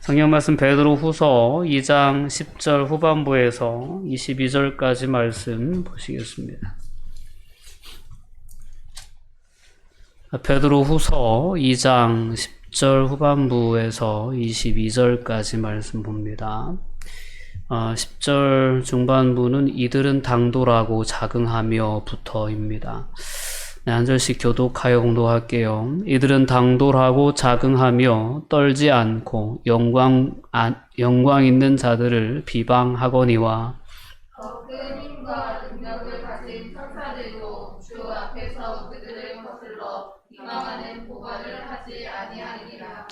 성경 말씀 베드로후서 2장 10절 후반부에서 22절까지 말씀 보시겠습니다. 베드로후서 2장 10절 후반부에서 22절까지 말씀 봅니다. 10절 중반부는 이들은 당돌하고 자긍하며 부터입니다. 한 절씩 교독하여 공독할게요. 이들은 당돌하고 자긍하며 떨지 않고 영광 있는 자들을 비방하거니와 더 큰 힘과 능력을 가진 천사들도 주 앞에서 그들을 거슬러 비방하는 고발을 하지 아니하리라.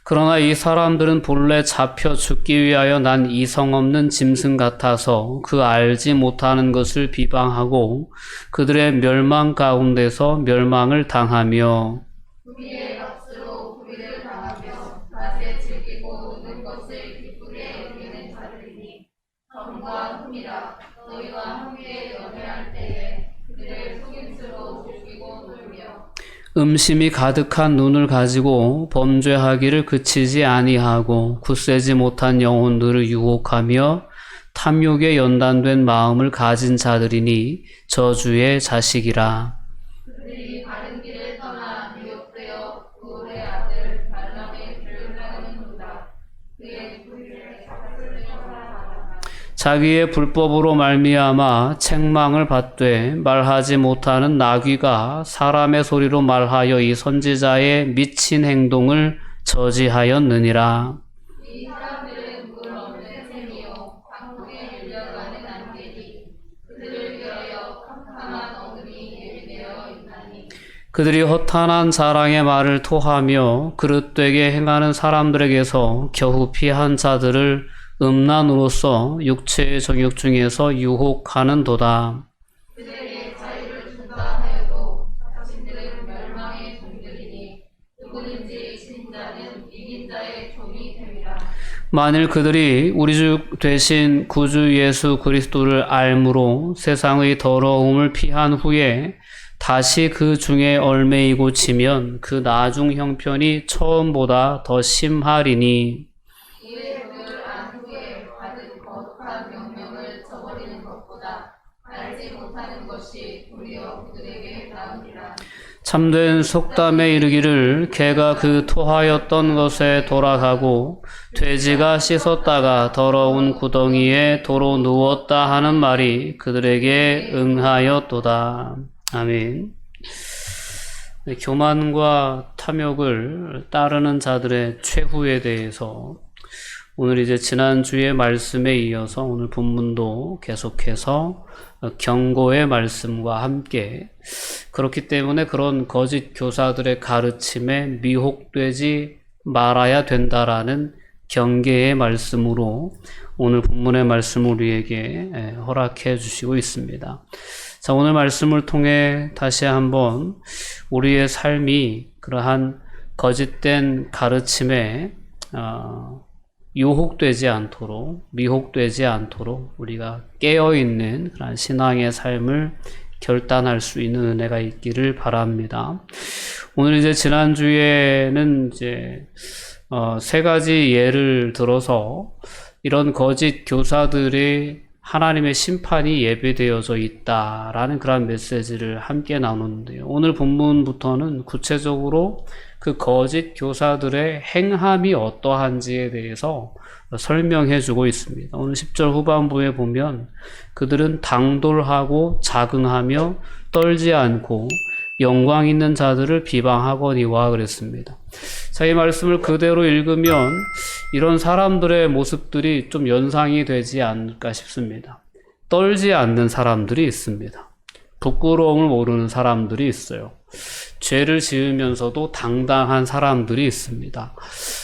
그러나 이 사람들은 본래 잡혀 죽기 위하여 난 이성 없는 짐승 같아서 그 알지 못하는 것을 비방하고 그들의 멸망 가운데서 멸망을 당하며 우리의 값으로 우리를 당하며 낮에 즐기고 웃는 것을 기쁘게 여기는 자들이니 정과 흠이라. 너희와 함께 연애할 때에 그들의 속임수로 즐기고 놀며 음심이 가득한 눈을 가지고 범죄하기를 그치지 아니하고 굳세지 못한 영혼들을 유혹하며 탐욕에 연단된 마음을 가진 자들이니 저주의 자식이라. 그들이 바른 길을 떠나 미혹되어 그의 아들 말람의 길을 따르는도다. 그의 불의를 삭슬을 쫓아가라. 자기의 불법으로 말미암아 책망을 받되 말하지 못하는 나귀가 사람의 소리로 말하여 이 선지자의 미친 행동을 저지하였느니라. 이 사람들은 물 없는 샘이요 강풍에 밀려가는 안개니 그들을 위하여 캄캄한 어둠이 예비되어 있나니 그들이 허탄한 자랑의 말을 토하며 그릇되게 행하는 사람들에게서 겨우 피한 자들을 음란으로서 육체의 정욕 중에서 유혹하는도다. 그들의 자유를 준다 하여도 자신들은 멸망의 종들이니 누구든지 진 자는 이긴 자의 종이 됨이라. 만일 그들이 우리 주 되신 구주 예수 그리스도를 알므로 세상의 더러움을 피한 후에 다시 그 중에 얽매이고 치면 그 나중 형편이 처음보다 더 심하리니 이의 덕을 안 후에 받은 거룩한 명령을 저버리는 것보다 알지 못하는 것이 도리어 그들에게 나으리라. 참된 속담에 이르기를 개가 그 토하였던 것에 돌아가고 돼지가 씻었다가 더러운 구덩이에 도로 누웠다 하는 말이 그들에게 응하였도다. 아멘. 교만과 탐욕을 따르는 자들의 최후에 대해서 오늘 이제 지난주의 말씀에 이어서 오늘 본문도 계속해서 경고의 말씀과 함께 그렇기 때문에 그런 거짓 교사들의 가르침에 미혹되지 말아야 된다라는 경계의 말씀으로 오늘 본문의 말씀을 우리에게 허락해 주시고 있습니다. 자, 오늘 말씀을 통해 다시 한번 우리의 삶이 그러한 거짓된 가르침에 유혹되지 않도록, 미혹되지 않도록 우리가 깨어있는 그런 신앙의 삶을 결단할 수 있는 은혜가 있기를 바랍니다. 오늘 이제 지난주에는 이제 세 가지 예를 들어서 이런 거짓 교사들의 하나님의 심판이 예비되어져 있다라는 그런 메시지를 함께 나누는데요. 오늘 본문부터는 구체적으로 그 거짓 교사들의 행함이 어떠한지에 대해서 설명해 주고 있습니다. 오늘 10절 후반부에 보면 그들은 당돌하고 자긍하며 떨지 않고 영광 있는 자들을 비방하거니와 그랬습니다. 자, 이 말씀을 그대로 읽으면 이런 사람들의 모습들이 좀 연상이 되지 않을까 싶습니다. 떨지 않는 사람들이 있습니다. 부끄러움을 모르는 사람들이 있어요. 죄를 지으면서도 당당한 사람들이 있습니다.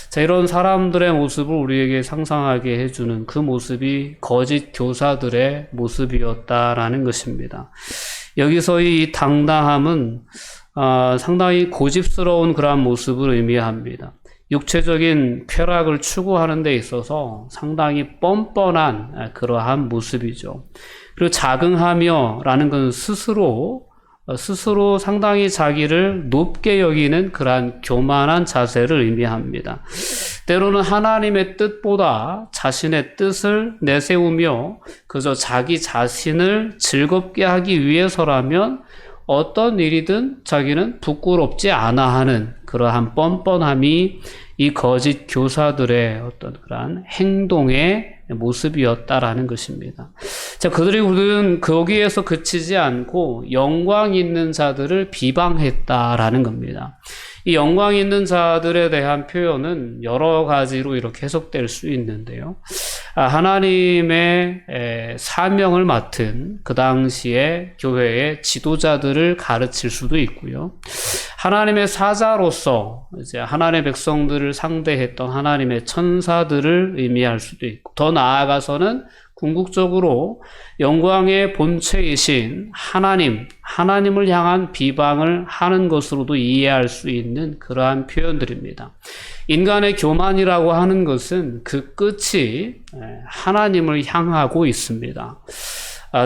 자, 이런 사람들의 모습을 우리에게 상상하게 해주는 그 모습이 거짓 교사들의 모습이었다라는 것입니다. 여기서의 이 당당함은 상당히 고집스러운 그러한 모습을 의미합니다. 육체적인 쾌락을 추구하는 데 있어서 상당히 뻔뻔한 그러한 모습이죠. 그리고 자긍하며 라는 건 스스로 상당히 자기를 높게 여기는 그러한 교만한 자세를 의미합니다. 때로는 하나님의 뜻보다 자신의 뜻을 내세우며 그저 자기 자신을 즐겁게 하기 위해서라면 어떤 일이든 자기는 부끄럽지 않아 하는 그러한 뻔뻔함이 이 거짓 교사들의 어떤 그러한 행동의 모습이었다라는 것입니다. 자, 그들은 거기에서 그치지 않고 영광 있는 자들을 비방했다라는 겁니다. 이 영광 있는 자들에 대한 표현은 여러 가지로 이렇게 해석될 수 있는데요. 하나님의 사명을 맡은 그 당시에 교회의 지도자들을 가르칠 수도 있고요. 하나님의 사자로서 이제 하나님의 백성들을 상대했던 하나님의 천사들을 의미할 수도 있고, 더 나아가서는 궁극적으로 영광의 본체이신 하나님을 향한 비방을 하는 것으로도 이해할 수 있는 그러한 표현들입니다. 인간의 교만이라고 하는 것은 그 끝이 하나님을 향하고 있습니다.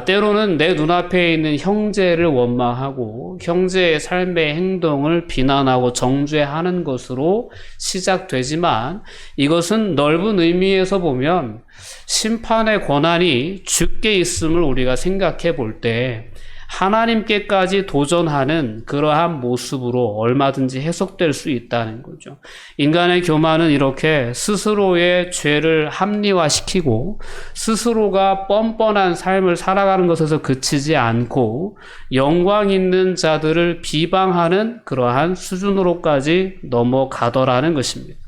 때로는 내 눈앞에 있는 형제를 원망하고 형제의 삶의 행동을 비난하고 정죄하는 것으로 시작되지만 이것은 넓은 의미에서 보면 심판의 권한이 주께 있음을 우리가 생각해 볼 때 하나님께까지 도전하는 그러한 모습으로 얼마든지 해석될 수 있다는 거죠. 인간의 교만은 이렇게 스스로의 죄를 합리화시키고 스스로가 뻔뻔한 삶을 살아가는 것에서 그치지 않고 영광 있는 자들을 비방하는 그러한 수준으로까지 넘어가더라는 것입니다.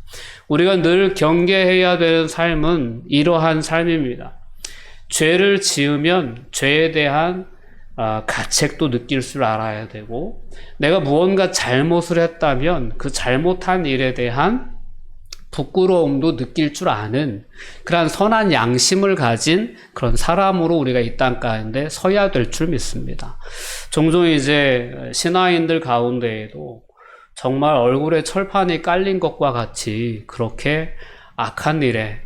우리가 늘 경계해야 되는 삶은 이러한 삶입니다. 죄를 지으면 죄에 대한 가책도 느낄 줄 알아야 되고, 내가 무언가 잘못을 했다면 그 잘못한 일에 대한 부끄러움도 느낄 줄 아는 그러한 선한 양심을 가진 그런 사람으로 우리가 이 땅 가운데 서야 될 줄 믿습니다. 종종 이제 신앙인들 가운데에도 정말 얼굴에 철판이 깔린 것과 같이 그렇게 악한 일에,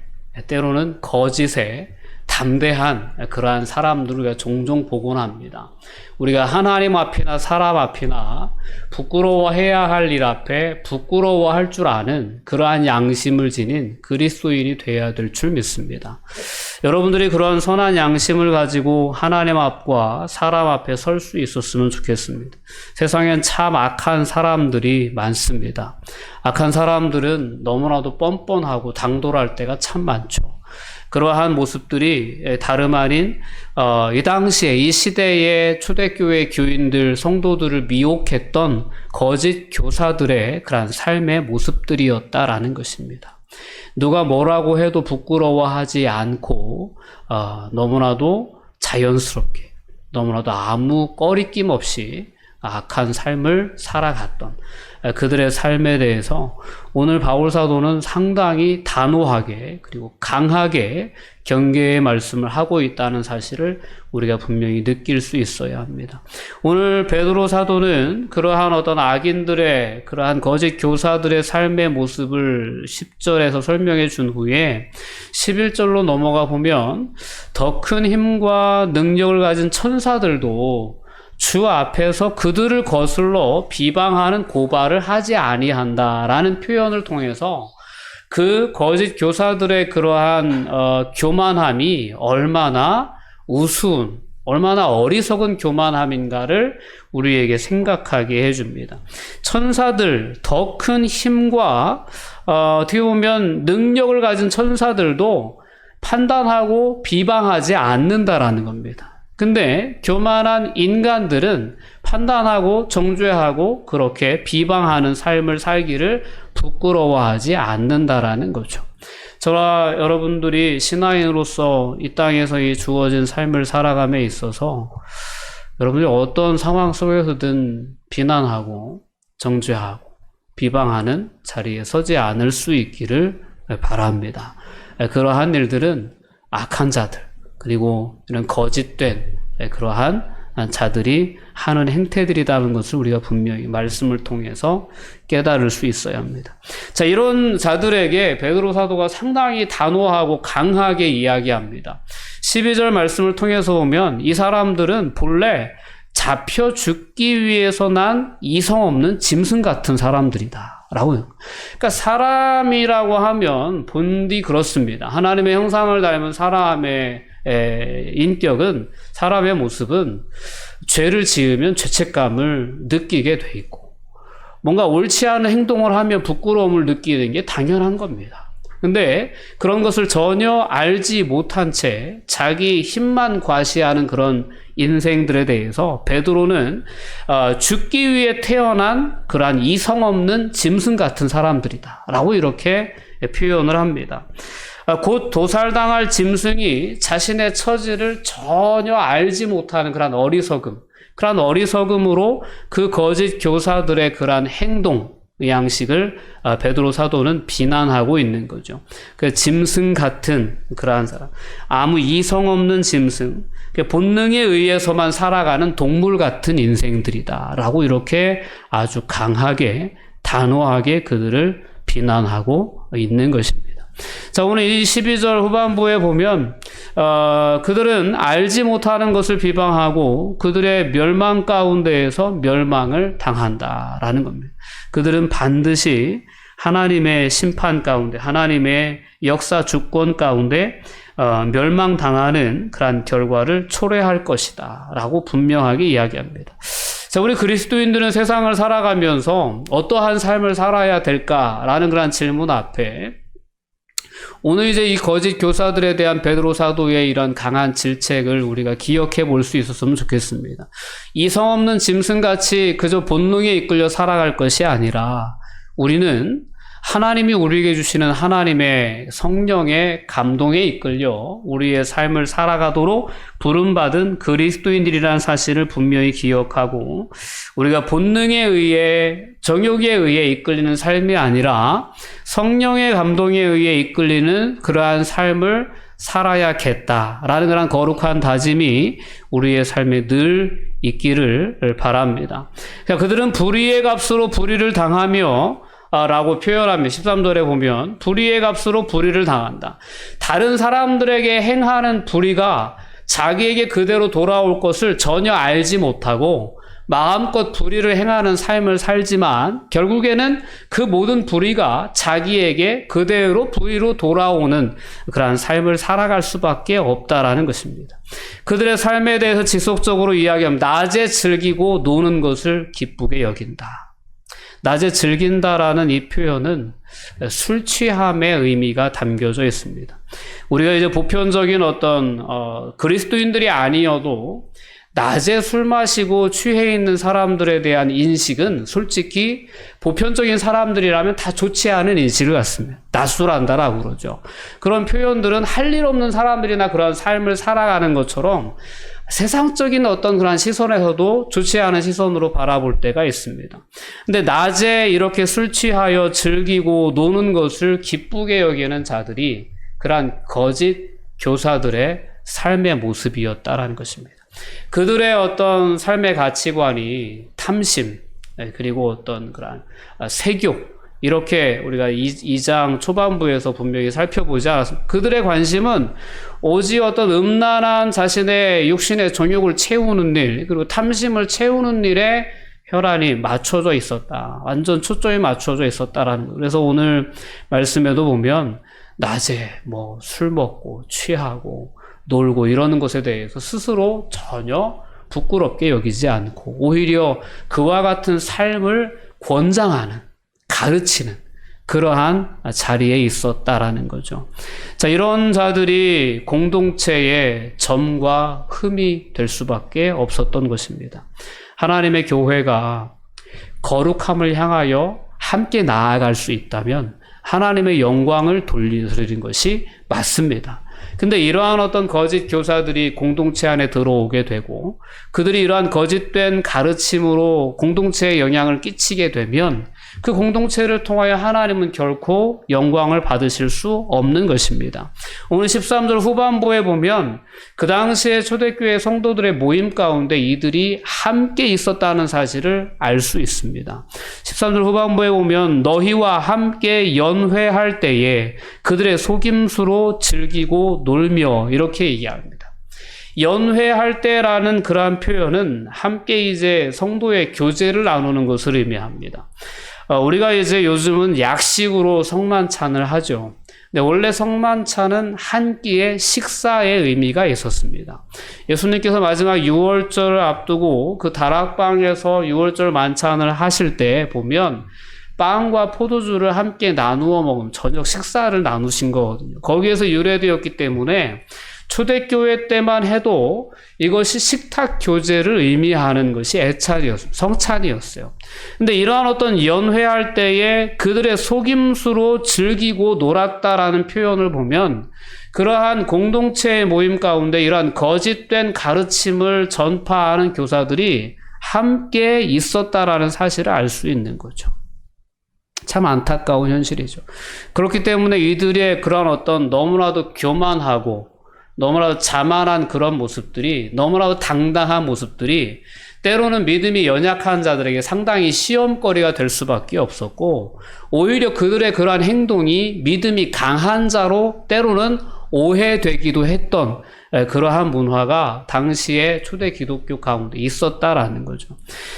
때로는 거짓에 담대한 그러한 사람들을 우리가 종종 보곤 합니다. 우리가 하나님 앞이나 사람 앞이나 부끄러워해야 할 일 앞에 부끄러워할 줄 아는 그러한 양심을 지닌 그리스도인이 되어야 될 줄 믿습니다. 여러분들이 그런 선한 양심을 가지고 하나님 앞과 사람 앞에 설 수 있었으면 좋겠습니다. 세상엔 참 악한 사람들이 많습니다. 악한 사람들은 너무나도 뻔뻔하고 당돌할 때가 참 많죠. 그러한 모습들이 다름 아닌 이 당시에 이 시대의 초대교회 교인들, 성도들을 미혹했던 거짓 교사들의 그러한 삶의 모습들이었다라는 것입니다. 누가 뭐라고 해도 부끄러워하지 않고 너무나도 자연스럽게, 너무나도 아무 꺼리낌 없이 악한 삶을 살아갔던 그들의 삶에 대해서 오늘 바울 사도는 상당히 단호하게 그리고 강하게 경계의 말씀을 하고 있다는 사실을 우리가 분명히 느낄 수 있어야 합니다. 오늘 베드로 사도는 그러한 어떤 악인들의, 그러한 거짓 교사들의 삶의 모습을 10절에서 설명해 준 후에 11절로 넘어가 보면 더 큰 힘과 능력을 가진 천사들도 주 앞에서 그들을 거슬러 비방하는 고발을 하지 아니한다라는 표현을 통해서 그 거짓 교사들의 그러한 교만함이 얼마나 우스운, 얼마나 어리석은 교만함인가를 우리에게 생각하게 해줍니다. 천사들, 더 큰 힘과 어떻게 보면 능력을 가진 천사들도 판단하고 비방하지 않는다라는 겁니다. 근데 교만한 인간들은 판단하고 정죄하고 그렇게 비방하는 삶을 살기를 부끄러워하지 않는다라는 거죠. 저와 여러분들이 신앙인으로서 이 땅에서 이 주어진 삶을 살아감에 있어서 여러분들이 어떤 상황 속에서든 비난하고 정죄하고 비방하는 자리에 서지 않을 수 있기를 바랍니다. 그러한 일들은 악한 자들, 그리고 이런 거짓된 그러한 자들이 하는 행태들이라는 것을 우리가 분명히 말씀을 통해서 깨달을 수 있어야 합니다. 자, 이런 자들에게 베드로 사도가 상당히 단호하고 강하게 이야기합니다. 12절 말씀을 통해서 보면 이 사람들은 본래 잡혀 죽기 위해서 난 이성 없는 짐승 같은 사람들이다 라고. 그러니까 사람이라고 하면 본디 그렇습니다. 하나님의 형상을 닮은 사람의 인격은, 사람의 모습은 죄를 지으면 죄책감을 느끼게 돼 있고, 뭔가 옳지 않은 행동을 하면 부끄러움을 느끼는 게 당연한 겁니다. 근데 그런 것을 전혀 알지 못한 채 자기 힘만 과시하는 그런 인생들에 대해서 베드로는 죽기 위해 태어난 그러한 이성 없는 짐승 같은 사람들이다 라고 이렇게 표현을 합니다. 곧 도살당할 짐승이 자신의 처지를 전혀 알지 못하는 그런 어리석음으로 그 거짓 교사들의 그러한 행동 양식을 베드로 사도는 비난하고 있는 거죠. 그 짐승 같은 그러한 사람, 아무 이성 없는 짐승, 본능에 의해서만 살아가는 동물 같은 인생들이다라고 이렇게 아주 강하게 단호하게 그들을 비난하고 있는 것입니다. 자, 오늘 이 12절 후반부에 보면 그들은 알지 못하는 것을 비방하고 그들의 멸망 가운데에서 멸망을 당한다라는 겁니다. 그들은 반드시 하나님의 심판 가운데, 하나님의 역사 주권 가운데 멸망당하는 그러한 결과를 초래할 것이다 라고 분명하게 이야기합니다. 자, 우리 그리스도인들은 세상을 살아가면서 어떠한 삶을 살아야 될까라는 그런 질문 앞에 오늘 이제 이 거짓 교사들에 대한 베드로 사도의 이런 강한 질책을 우리가 기억해 볼 수 있었으면 좋겠습니다. 이성 없는 짐승같이 그저 본능에 이끌려 살아갈 것이 아니라 우리는 하나님이 우리에게 주시는 하나님의 성령의 감동에 이끌려 우리의 삶을 살아가도록 부름받은 그리스도인들이라는 사실을 분명히 기억하고 우리가 본능에 의해 정욕에 의해 이끌리는 삶이 아니라 성령의 감동에 의해 이끌리는 그러한 삶을 살아야겠다라는 그런 거룩한 다짐이 우리의 삶에 늘 있기를 바랍니다. 그들은 불의의 값으로 불의를 당하며 라고 표현합니다. 13절에 보면 불의의 값으로 불의를 당한다. 다른 사람들에게 행하는 불의가 자기에게 그대로 돌아올 것을 전혀 알지 못하고 마음껏 불의를 행하는 삶을 살지만 결국에는 그 모든 불의가 자기에게 그대로 불의로 돌아오는 그러한 삶을 살아갈 수밖에 없다라는 것입니다. 그들의 삶에 대해서 지속적으로 이야기하면 낮에 즐기고 노는 것을 기쁘게 여긴다. 낮에 즐긴다라는 이 표현은 술 취함의 의미가 담겨져 있습니다. 우리가 이제 보편적인 어떤 그리스도인들이 아니어도 낮에 술 마시고 취해 있는 사람들에 대한 인식은 솔직히 보편적인 사람들이라면 다 좋지 않은 인식을 갖습니다. 낮술한다라고 그러죠. 그런 표현들은 할 일 없는 사람들이나 그런 삶을 살아가는 것처럼 세상적인 어떤 그런 시선에서도 좋지 않은 시선으로 바라볼 때가 있습니다. 근데 낮에 이렇게 술 취하여 즐기고 노는 것을 기쁘게 여기는 자들이 그러한 거짓 교사들의 삶의 모습이었다라는 것입니다. 그들의 어떤 삶의 가치관이 탐심, 그리고 어떤 그런 세욕, 이렇게 우리가 2장 초반부에서 분명히 살펴보지 않았습니다. 그들의 관심은 오직 어떤 음란한 자신의 육신의 정욕을 채우는 일, 그리고 탐심을 채우는 일에 혈안이 맞춰져 있었다. 완전 초점이 맞춰져 있었다라는 거. 그래서 오늘 말씀에도 보면 낮에 술 먹고 취하고 놀고 이러는 것에 대해서 스스로 전혀 부끄럽게 여기지 않고 오히려 그와 같은 삶을 권장하는, 가르치는 그러한 자리에 있었다라는 거죠. 자, 이런 자들이 공동체의 점과 흠이 될 수밖에 없었던 것입니다. 하나님의 교회가 거룩함을 향하여 함께 나아갈 수 있다면 하나님의 영광을 돌리는 것이 맞습니다. 근데 이러한 어떤 거짓 교사들이 공동체 안에 들어오게 되고 그들이 이러한 거짓된 가르침으로 공동체에 영향을 끼치게 되면 그 공동체를 통하여 하나님은 결코 영광을 받으실 수 없는 것입니다. 오늘 13절 후반부에 보면 그 당시에 초대교회 성도들의 모임 가운데 이들이 함께 있었다는 사실을 알 수 있습니다. 13절 후반부에 보면 너희와 함께 연회할 때에 그들의 속임수로 즐기고 놀며 이렇게 얘기합니다. 연회할 때라는 그러한 표현은 함께 이제 성도의 교제를 나누는 것을 의미합니다. 우리가 이제 요즘은 약식으로 성만찬을 하죠. 근데 원래 성만찬은 한 끼의 식사의 의미가 있었습니다. 예수님께서 마지막 6월절을 앞두고 그 다락방에서 6월절 만찬을 하실 때 보면 빵과 포도주를 함께 나누어 먹으면 저녁 식사를 나누신 거거든요. 거기에서 유래되었기 때문에 초대교회 때만 해도 이것이 식탁 교제를 의미하는 것이 애찬이었어요. 성찬이었어요. 근데 이러한 어떤 연회할 때에 그들의 속임수로 즐기고 놀았다라는 표현을 보면 그러한 공동체의 모임 가운데 이러한 거짓된 가르침을 전파하는 교사들이 함께 있었다라는 사실을 알 수 있는 거죠. 참 안타까운 현실이죠. 그렇기 때문에 이들의 그런 어떤 너무나도 교만하고 너무나도 자만한 그런 모습들이, 너무나도 당당한 모습들이 때로는 믿음이 연약한 자들에게 상당히 시험거리가 될 수밖에 없었고, 오히려 그들의 그러한 행동이 믿음이 강한 자로 때로는 오해되기도 했던 그러한 문화가 당시에 초대 기독교 가운데 있었다라는 거죠.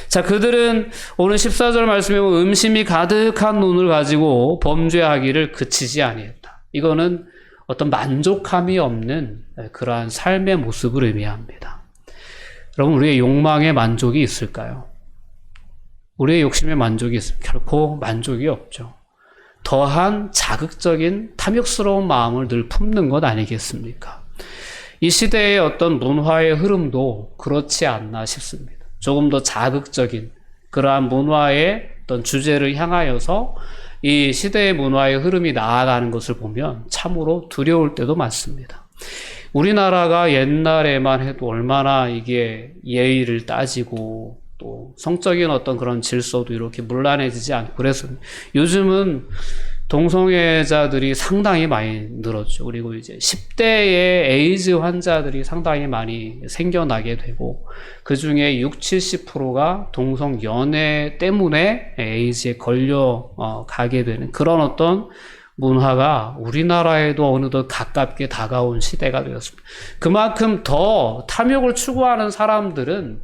자, 그들은 오늘 14절 말씀에 보면 음심이 가득한 눈을 가지고 범죄하기를 그치지 아니했다. 이거는 어떤 만족함이 없는 그러한 삶의 모습을 의미합니다. 여러분, 우리의 욕망에 만족이 있을까요? 우리의 욕심에 만족이 있을까요? 결코 만족이 없죠. 더한 자극적인 탐욕스러운 마음을 늘 품는 것 아니겠습니까? 이 시대의 어떤 문화의 흐름도 그렇지 않나 싶습니다. 조금 더 자극적인 그러한 문화의 어떤 주제를 향하여서 이 시대의 문화의 흐름이 나아가는 것을 보면 참으로 두려울 때도 많습니다. 우리나라가 옛날에만 해도 얼마나 이게 예의를 따지고 또 성적인 어떤 그런 질서도 이렇게 문란해지지 않고 그래서 요즘은 동성애자들이 상당히 많이 늘었죠. 그리고 이제 10대의 에이즈 환자들이 상당히 많이 생겨나게 되고 그 중에 60-70%가 동성 연애 때문에 에이즈에 걸려가게 되는 그런 어떤 문화가 우리나라에도 어느덧 가깝게 다가온 시대가 되었습니다. 그만큼 더 탐욕을 추구하는 사람들은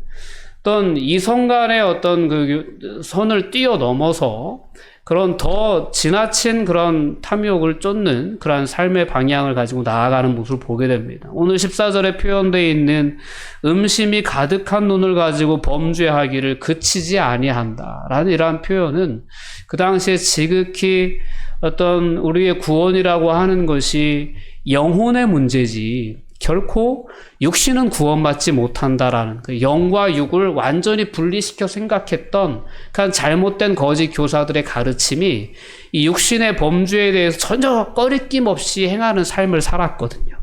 어떤 이성 간의 어떤 그 선을 뛰어넘어서 그런 더 지나친 그런 탐욕을 쫓는 그런 삶의 방향을 가지고 나아가는 모습을 보게 됩니다. 오늘 14절에 표현되어 있는 음심이 가득한 눈을 가지고 범죄하기를 그치지 아니한다라는 이러한 표현은 그 당시에 지극히 어떤 우리의 구원이라고 하는 것이 영혼의 문제지 결코 육신은 구원받지 못한다라는 그 영과 육을 완전히 분리시켜 생각했던 그 잘못된 거짓 교사들의 가르침이 이 육신의 범죄에 대해서 전혀 꺼리낌 없이 행하는 삶을 살았거든요.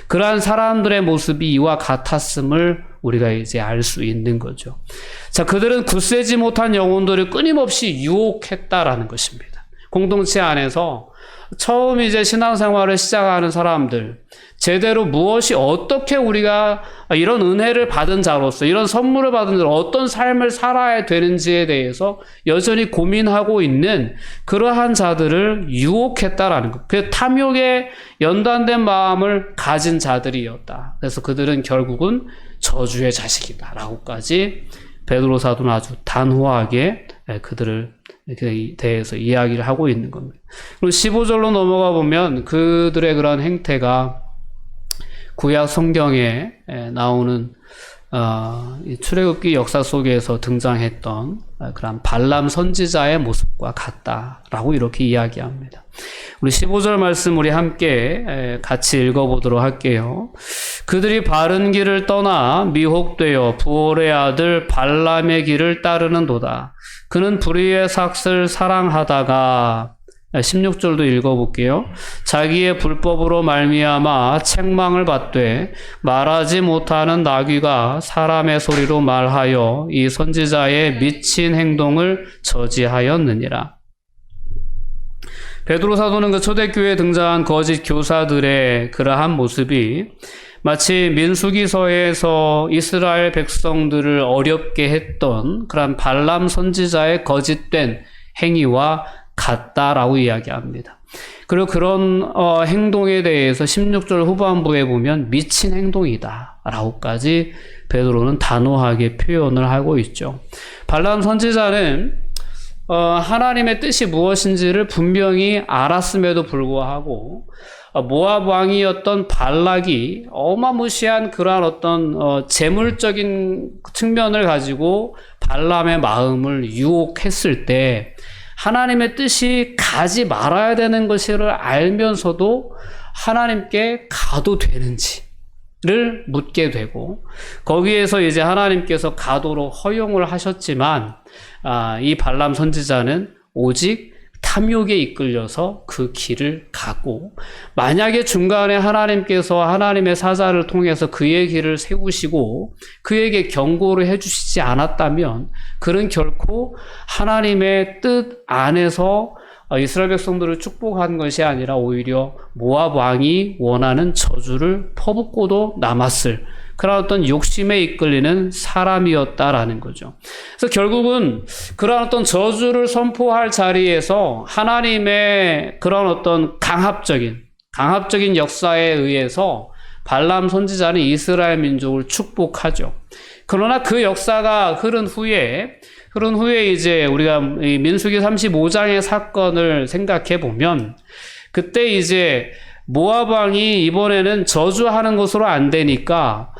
그러한 사람들의 모습이 이와 같았음을 우리가 이제 알 수 있는 거죠. 자, 그들은 굳세지 못한 영혼들을 끊임없이 유혹했다라는 것입니다. 공동체 안에서 처음 이제 신앙생활을 시작하는 사람들, 제대로 무엇이 어떻게 우리가 이런 은혜를 받은 자로서 이런 선물을 받은 자로 어떤 삶을 살아야 되는지에 대해서 여전히 고민하고 있는 그러한 자들을 유혹했다라는 것. 그 탐욕에 연단된 마음을 가진 자들이었다. 그래서 그들은 결국은 저주의 자식이다라고까지 베드로 사도는 아주 단호하게 그들을 대해서 이야기를 하고 있는 겁니다. 그리고 15절로 넘어가 보면 그들의 그런 행태가 구약 성경에 나오는 출애굽기 역사 속에서 등장했던 그런 발람 선지자의 모습과 같다라고 이렇게 이야기합니다. 우리 15절 말씀 우리 함께 같이 읽어보도록 할게요. 그들이 바른 길을 떠나 미혹되어 부올의 아들 발람의 길을 따르는도다. 그는 불의의 삭을 사랑하다가 16절도 읽어볼게요. 자기의 불법으로 말미암아 책망을 받되 말하지 못하는 나귀가 사람의 소리로 말하여 이 선지자의 미친 행동을 저지하였느니라. 베드로 사도는 그 초대교회에 등장한 거짓 교사들의 그러한 모습이 마치 민수기서에서 이스라엘 백성들을 어렵게 했던 그런 발람 선지자의 거짓된 행위와 같다라고 이야기합니다. 그리고 그런 행동에 대해서 16절 후반부에 보면 미친 행동이다 라고까지 베드로는 단호하게 표현을 하고 있죠. 발람 선지자는 하나님의 뜻이 무엇인지를 분명히 알았음에도 불구하고 모압 왕이었던 발락이 어마무시한 그러한 어떤 재물적인 측면을 가지고 발람의 마음을 유혹했을 때 하나님의 뜻이 가지 말아야 되는 것을 알면서도 하나님께 가도 되는지를 묻게 되고, 거기에서 이제 하나님께서 가도록 허용을 하셨지만 이 발람 선지자는 오직 탐욕에 이끌려서 그 길을 가고, 만약에 중간에 하나님께서 하나님의 사자를 통해서 그의 길을 세우시고 그에게 경고를 해주시지 않았다면 그는 결코 하나님의 뜻 안에서 이스라엘 백성들을 축복한 것이 아니라 오히려 모압 왕이 원하는 저주를 퍼붓고도 남았을 그런 어떤 욕심에 이끌리는 사람이었다라는 거죠. 그래서 결국은 그런 어떤 저주를 선포할 자리에서 하나님의 그런 어떤 강압적인 역사에 의해서 발람 선지자는 이스라엘 민족을 축복하죠. 그러나 그 역사가 흐른 후에 이제 우리가 민수기 35장의 사건을 생각해 보면, 그때 이제 모압 왕이 이번에는 저주하는 것으로 안 되니까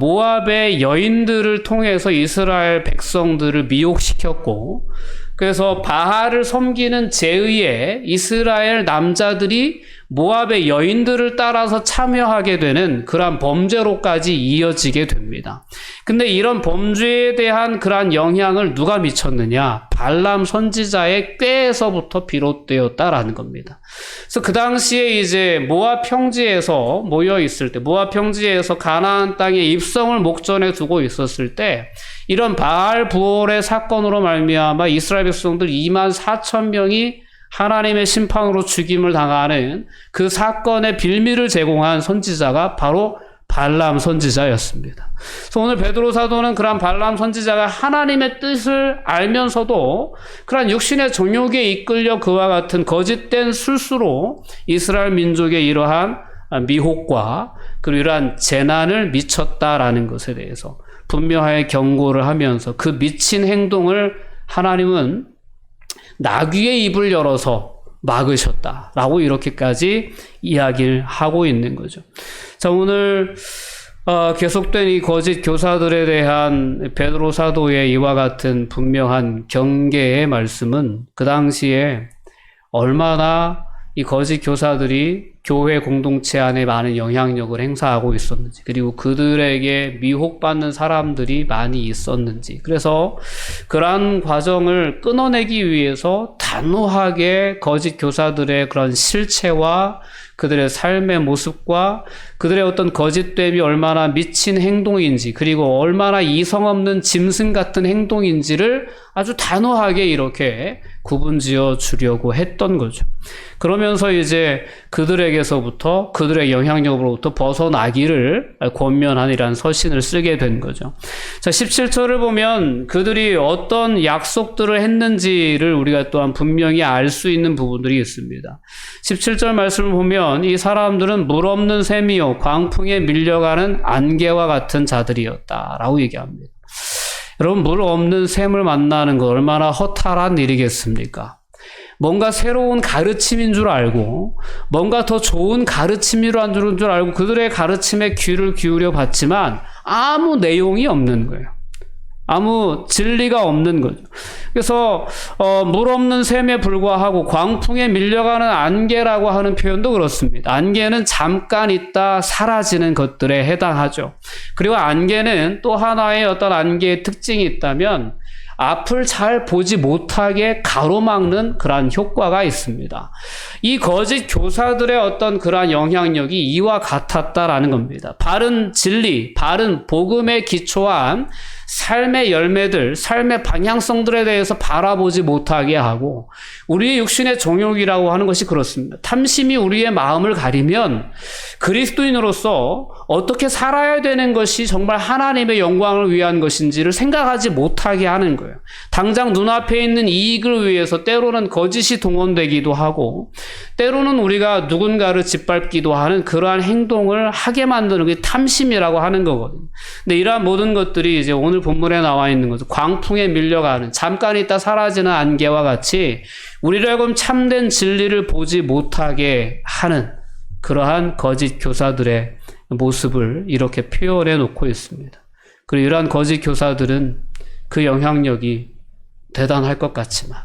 모압의 여인들을 통해서 이스라엘 백성들을 미혹시켰고, 그래서 바알을 섬기는 제의에 이스라엘 남자들이 모압의 여인들을 따라서 참여하게 되는 그러한 범죄로까지 이어지게 됩니다. 근데 이런 범죄에 대한 그러한 영향을 누가 미쳤느냐? 발람 선지자의 꾀에서부터 비롯되었다라는 겁니다. 그래서 그 당시에 이제 모압 평지에서 모여 있을 때, 모압 평지에서 가나안 땅의 입성을 목전에 두고 있었을 때, 이런 바알 부올의 사건으로 말미암아 이스라엘 백성들 24,000명이 하나님의 심판으로 죽임을 당하는 그 사건의 빌미를 제공한 선지자가 바로 발람 선지자였습니다. 그래서 오늘 베드로 사도는 그런 발람 선지자가 하나님의 뜻을 알면서도 그런 육신의 정욕에 이끌려 그와 같은 거짓된 술수로 이스라엘 민족의 이러한 미혹과 그리고 이러한 재난을 미쳤다라는 것에 대해서 분명하게 경고를 하면서 그 미친 행동을 하나님은 나귀의 입을 열어서 막으셨다라고 이렇게까지 이야기를 하고 있는 거죠. 자, 오늘 계속된 이 거짓 교사들에 대한 베드로 사도의 이와 같은 분명한 경계의 말씀은 그 당시에 얼마나 이 거짓 교사들이 교회 공동체 안에 많은 영향력을 행사하고 있었는지, 그리고 그들에게 미혹받는 사람들이 많이 있었는지, 그래서 그러한 과정을 끊어내기 위해서 단호하게 거짓 교사들의 그런 실체와 그들의 삶의 모습과 그들의 어떤 거짓됨이 얼마나 미친 행동인지, 그리고 얼마나 이성 없는 짐승 같은 행동인지를 아주 단호하게 이렇게 구분지어 주려고 했던 거죠. 그러면서 이제 그들에게서부터, 그들의 영향력으로부터 벗어나기를 권면하니라는 서신을 쓰게 된 거죠. 자, 17절을 보면 그들이 어떤 약속들을 했는지를 우리가 또한 분명히 알 수 있는 부분들이 있습니다. 17절 말씀을 보면 이 사람들은 물 없는 샘이요 광풍에 밀려가는 안개와 같은 자들이었다라고 얘기합니다. 여러분, 물 없는 샘을 만나는 거 얼마나 허탈한 일이겠습니까? 뭔가 새로운 가르침인 줄 알고, 뭔가 더 좋은 가르침이란 줄 알고 그들의 가르침에 귀를 기울여 봤지만 아무 내용이 없는 거예요. 아무 진리가 없는 거죠. 그래서 물 없는 샘에 불과하고 광풍에 밀려가는 안개라고 하는 표현도 그렇습니다. 안개는 잠깐 있다 사라지는 것들에 해당하죠. 그리고 안개는 또 하나의 어떤 안개의 특징이 있다면 앞을 잘 보지 못하게 가로막는 그러한 효과가 있습니다. 이 거짓 교사들의 어떤 그러한 영향력이 이와 같았다라는 겁니다. 바른 진리, 바른 복음에 기초한 삶의 열매들, 삶의 방향성들에 대해서 바라보지 못하게 하고, 우리의 육신의 정욕이라고 하는 것이 그렇습니다. 탐심이 우리의 마음을 가리면 그리스도인으로서 어떻게 살아야 되는 것이 정말 하나님의 영광을 위한 것인지를 생각하지 못하게 하는 거예요. 당장 눈앞에 있는 이익을 위해서 때로는 거짓이 동원되기도 하고, 때로는 우리가 누군가를 짓밟기도 하는 그러한 행동을 하게 만드는 게 탐심이라고 하는 거거든요. 근데 이러한 모든 것들이 이제 오늘 본문에 나와 있는 거죠. 광풍에 밀려가는, 잠깐 있다 사라지는 안개와 같이 우리를 하여금 참된 진리를 보지 못하게 하는 그러한 거짓 교사들의 모습을 이렇게 표현해 놓고 있습니다. 그리고 이러한 거짓 교사들은 그 영향력이 대단할 것 같지만,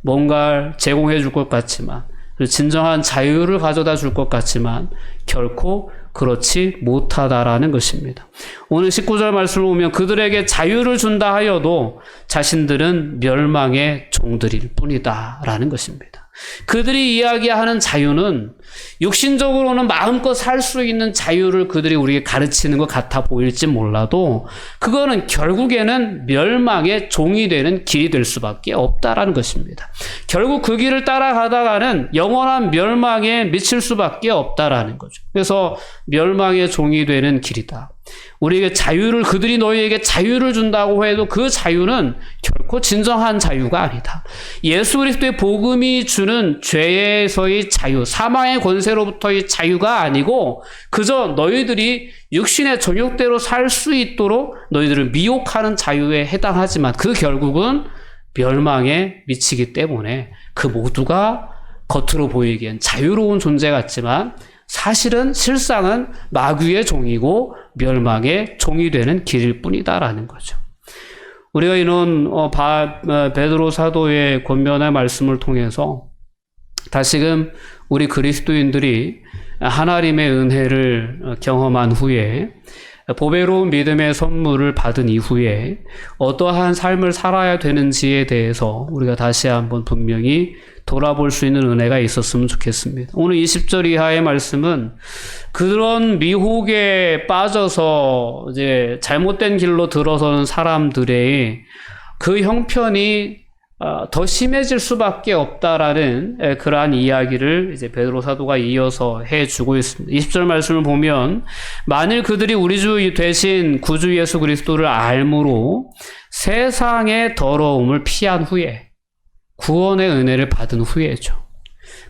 뭔가를 제공해 줄 것 같지만, 진정한 자유를 가져다 줄 것 같지만 결코 그렇지 못하다라는 것입니다. 오늘 19절 말씀을 보면 그들에게 자유를 준다 하여도 자신들은 멸망의 종들일 뿐이다 라는 것입니다. 그들이 이야기하는 자유는 육신적으로는 마음껏 살 수 있는 자유를 그들이 우리에게 가르치는 것 같아 보일지 몰라도 그거는 결국에는 멸망의 종이 되는 길이 될 수밖에 없다라는 것입니다. 결국 그 길을 따라가다가는 영원한 멸망에 미칠 수밖에 없다라는 거죠. 그래서 멸망의 종이 되는 길이다. 우리에게 자유를, 그들이 너희에게 자유를 준다고 해도 그 자유는 결코 진정한 자유가 아니다. 예수 그리스도의 복음이 주는 죄에서의 자유, 사망의 권세로부터의 자유가 아니고 그저 너희들이 육신의 정욕대로 살 수 있도록 너희들을 미혹하는 자유에 해당하지만 그 결국은 멸망에 미치기 때문에 그 모두가 겉으로 보이기엔 자유로운 존재 같지만 사실은 실상은 마귀의 종이고 멸망의 종이 되는 길일 뿐이다라는 거죠. 우리가 이런 베드로 사도의 권면의 말씀을 통해서 다시금 우리 그리스도인들이 하나님의 은혜를 경험한 후에 보배로운 믿음의 선물을 받은 이후에 어떠한 삶을 살아야 되는지에 대해서 우리가 다시 한번 분명히 돌아볼 수 있는 은혜가 있었으면 좋겠습니다. 오늘 20절 이하의 말씀은 그런 미혹에 빠져서 이제 잘못된 길로 들어서는 사람들의 그 형편이 더 심해질 수밖에 없다라는 그러한 이야기를 이제 베드로 사도가 이어서 해주고 있습니다. 20절 말씀을 보면 만일 그들이 우리 주 되신 구주 예수 그리스도를 알므로 세상의 더러움을 피한 후에 구원의 은혜를 받은 후에죠.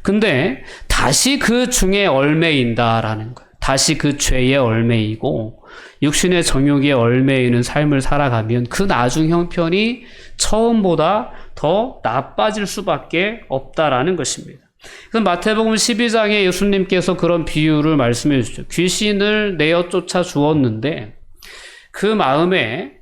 근데 다시 그 중에 얽매인다라는 거예요. 다시 그 죄에 얽매이고 육신의 정욕에 얽매이는 삶을 살아가면 그 나중 형편이 처음보다 더 나빠질 수밖에 없다라는 것입니다. 그래서 마태복음 12장에 예수님께서 그런 비유를 말씀해 주죠. 귀신을 내어 쫓아 주었는데 그 마음에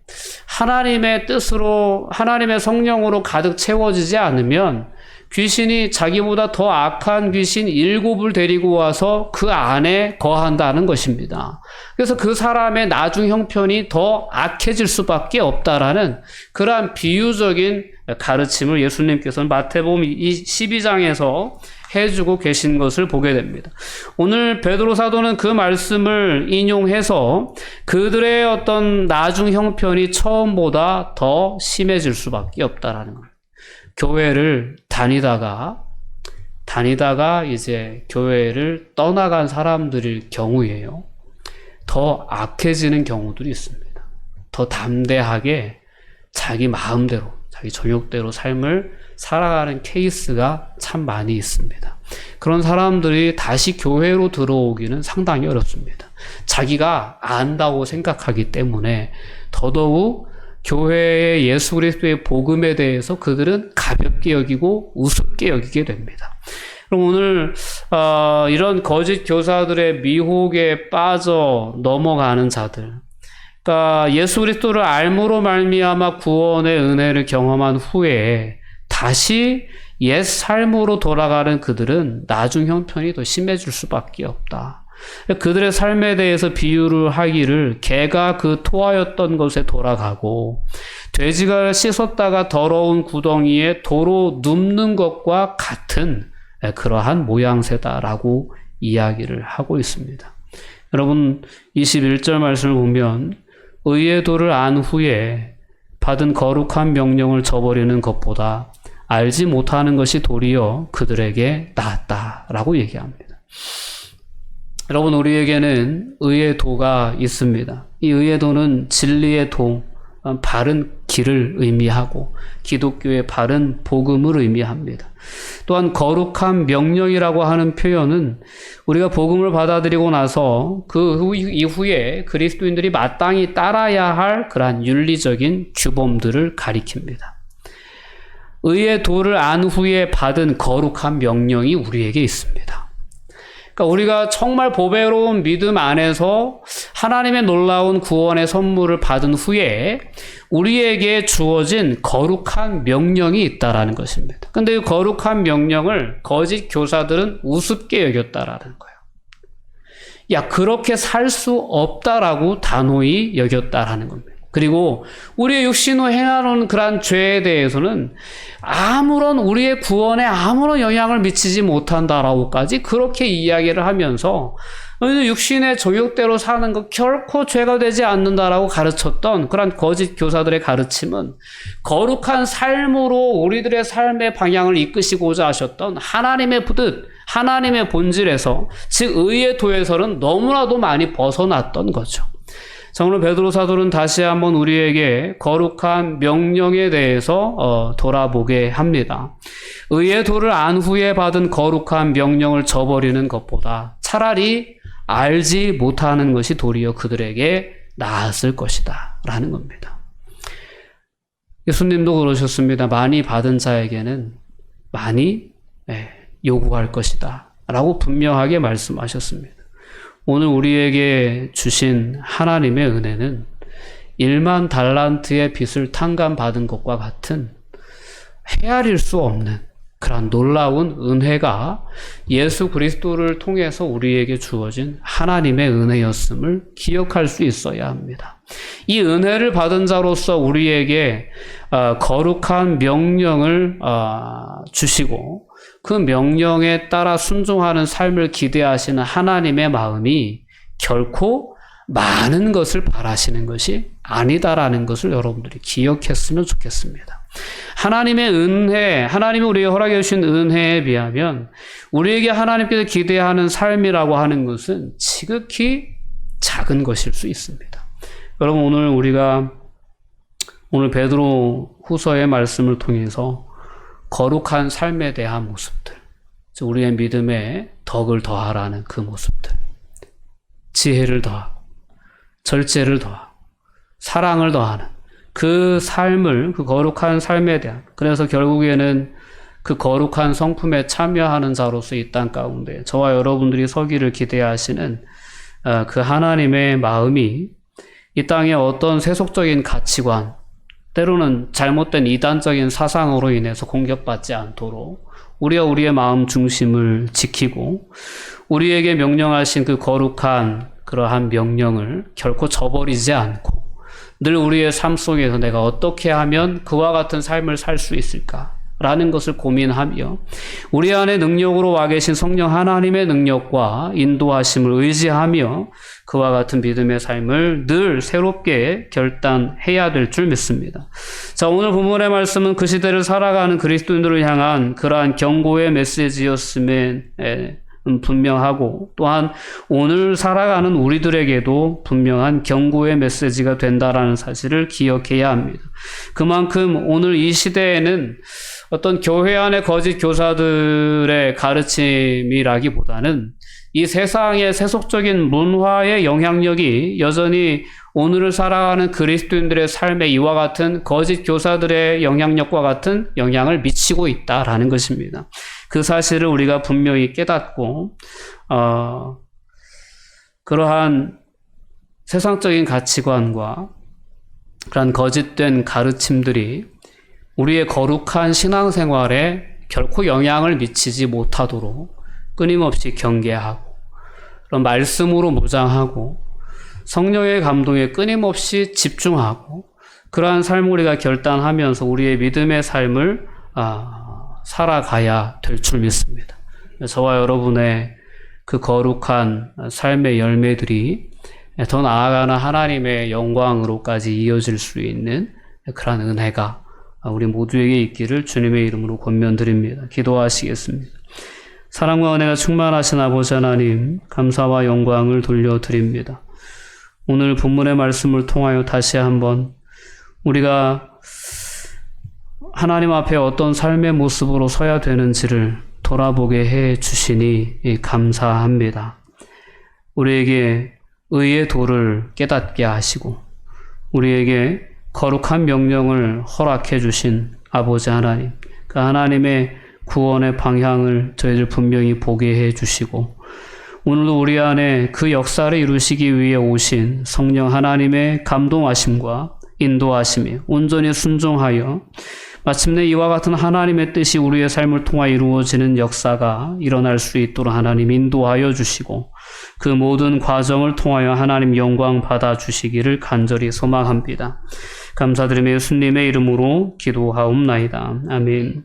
하나님의 뜻으로, 하나님의 성령으로 가득 채워지지 않으면 귀신이 자기보다 더 악한 귀신 7을 데리고 와서 그 안에 거한다는 것입니다. 그래서 그 사람의 나중 형편이 더 악해질 수밖에 없다라는 그러한 비유적인 가르침을 예수님께서는 마태복음 12장에서 해주고 계신 것을 보게 됩니다. 오늘 베드로 사도는 그 말씀을 인용해서 그들의 어떤 나중 형편이 처음보다 더 심해질 수밖에 없다라는 거예요. 교회를 다니다가 이제 교회를 떠나간 사람들일 경우에요. 더 악해지는 경우들이 있습니다. 더 담대하게 자기 마음대로, 자기 정욕대로 삶을 살아가는 케이스가 참 많이 있습니다. 그런 사람들이 다시 교회로 들어오기는 상당히 어렵습니다. 자기가 안다고 생각하기 때문에 더더욱 교회의 예수 그리스도의 복음에 대해서 그들은 가볍게 여기고 우습게 여기게 됩니다. 그럼 오늘 이런 거짓 교사들의 미혹에 빠져 넘어가는 자들, 그러니까 예수 그리스도를 알므로 말미암아 구원의 은혜를 경험한 후에 다시 옛 삶으로 돌아가는 그들은 나중 형편이 더 심해질 수밖에 없다. 그들의 삶에 대해서 비유를 하기를 개가 그 토하였던 곳에 돌아가고 돼지가 씻었다가 더러운 구덩이에 도로 눕는 것과 같은 그러한 모양새다라고 이야기를 하고 있습니다. 여러분 21절 말씀을 보면 의의 도를 안 후에 받은 거룩한 명령을 저버리는 것보다 알지 못하는 것이 도리어 그들에게 낫다라고 얘기합니다. 여러분 우리에게는 의의 도가 있습니다. 이 의의 도는 진리의 도, 바른 길을 의미하고 기독교의 바른 복음을 의미합니다. 또한 거룩한 명령이라고 하는 표현은 우리가 복음을 받아들이고 나서 그 이후에 그리스도인들이 마땅히 따라야 할 그러한 윤리적인 규범들을 가리킵니다. 의의 도를 안 후에 받은 거룩한 명령이 우리에게 있습니다. 그러니까 우리가 정말 보배로운 믿음 안에서 하나님의 놀라운 구원의 선물을 받은 후에 우리에게 주어진 거룩한 명령이 있다라는 것입니다. 근데 이 거룩한 명령을 거짓 교사들은 우습게 여겼다라는 거예요. 야, 그렇게 살 수 없다라고 단호히 여겼다라는 겁니다. 그리고 우리의 육신으로 행하는 그러한 죄에 대해서는 아무런 우리의 구원에 아무런 영향을 미치지 못한다라고까지 그렇게 이야기를 하면서 육신의 정욕대로 사는 것 결코 죄가 되지 않는다라고 가르쳤던 그런 거짓 교사들의 가르침은 거룩한 삶으로 우리들의 삶의 방향을 이끄시고자 하셨던 하나님의 뜻, 하나님의 본질에서, 즉 의의 도에서는 너무나도 많이 벗어났던 거죠. 자, 오늘 베드로 사도는 다시 한번 우리에게 거룩한 명령에 대해서 돌아보게 합니다. 의의 도를 안 후에 받은 거룩한 명령을 저버리는 것보다 차라리 알지 못하는 것이 도리어 그들에게 나았을 것이다 라는 겁니다. 예수님도 그러셨습니다. 많이 받은 자에게는 많이 요구할 것이다 라고 분명하게 말씀하셨습니다. 오늘 우리에게 주신 하나님의 은혜는 1만 달란트의 빚을 탕감받은 것과 같은 헤아릴 수 없는 그런 놀라운 은혜가 예수 그리스도를 통해서 우리에게 주어진 하나님의 은혜였음을 기억할 수 있어야 합니다. 이 은혜를 받은 자로서 우리에게 거룩한 명령을 주시고 그 명령에 따라 순종하는 삶을 기대하시는 하나님의 마음이 결코 많은 것을 바라시는 것이 아니다라는 것을 여러분들이 기억했으면 좋겠습니다. 하나님의 은혜, 하나님이 우리에게 허락해 주신 은혜에 비하면 우리에게 하나님께서 기대하는 삶이라고 하는 것은 지극히 작은 것일 수 있습니다. 여러분, 오늘 베드로 후서의 말씀을 통해서 거룩한 삶에 대한 모습들, 우리의 믿음에 덕을 더하라는 그 모습들, 지혜를 더하고 절제를 더하고 사랑을 더하는 그 삶을, 그 거룩한 삶에 대한, 그래서 결국에는 그 거룩한 성품에 참여하는 자로서 이 땅 가운데 저와 여러분들이 서기를 기대하시는 그 하나님의 마음이 이 땅의 어떤 세속적인 가치관, 때로는 잘못된 이단적인 사상으로 인해서 공격받지 않도록 우리가 우리의 마음 중심을 지키고 우리에게 명령하신 그 거룩한 그러한 명령을 결코 저버리지 않고 늘 우리의 삶 속에서 내가 어떻게 하면 그와 같은 삶을 살 수 있을까라는 것을 고민하며 우리 안에 능력으로 와 계신 성령 하나님의 능력과 인도하심을 의지하며 그와 같은 믿음의 삶을 늘 새롭게 결단해야 될 줄 믿습니다. 자, 오늘 본문의 말씀은 그 시대를 살아가는 그리스도인들을 향한 그러한 경고의 메시지였음에 분명하고 또한 오늘 살아가는 우리들에게도 분명한 경고의 메시지가 된다라는 사실을 기억해야 합니다. 그만큼 오늘 이 시대에는 어떤 교회 안의 거짓 교사들의 가르침이라기보다는 이 세상의 세속적인 문화의 영향력이 여전히 오늘을 살아가는 그리스도인들의 삶에 이와 같은 거짓 교사들의 영향력과 같은 영향을 미치고 있다라는 것입니다. 그 사실을 우리가 분명히 깨닫고 그러한 세상적인 가치관과 그런 거짓된 가르침들이 우리의 거룩한 신앙생활에 결코 영향을 미치지 못하도록 끊임없이 경계하고 그런 말씀으로 무장하고 성령의 감동에 끊임없이 집중하고 그러한 삶을 우리가 결단하면서 우리의 믿음의 삶을 살아가야 될 줄 믿습니다. 저와 여러분의 그 거룩한 삶의 열매들이 더 나아가는 하나님의 영광으로까지 이어질 수 있는 그런 은혜가 우리 모두에게 있기를 주님의 이름으로 권면드립니다. 기도하시겠습니다. 사랑과 은혜가 충만하신 아버지 하나님, 감사와 영광을 돌려드립니다. 오늘 본문의 말씀을 통하여 다시 한번 우리가 하나님 앞에 어떤 삶의 모습으로 서야 되는지를 돌아보게 해 주시니 감사합니다. 우리에게 의의 도를 깨닫게 하시고 우리에게 거룩한 명령을 허락해 주신 아버지 하나님, 그 하나님의 구원의 방향을 저희들 분명히 보게 해 주시고 오늘도 우리 안에 그 역사를 이루시기 위해 오신 성령 하나님의 감동하심과 인도하심에 온전히 순종하여 마침내 이와 같은 하나님의 뜻이 우리의 삶을 통하여 이루어지는 역사가 일어날 수 있도록 하나님 인도하여 주시고 그 모든 과정을 통하여 하나님 영광 받아 주시기를 간절히 소망합니다. 감사드리며 예수님의 이름으로 기도하옵나이다. 아멘.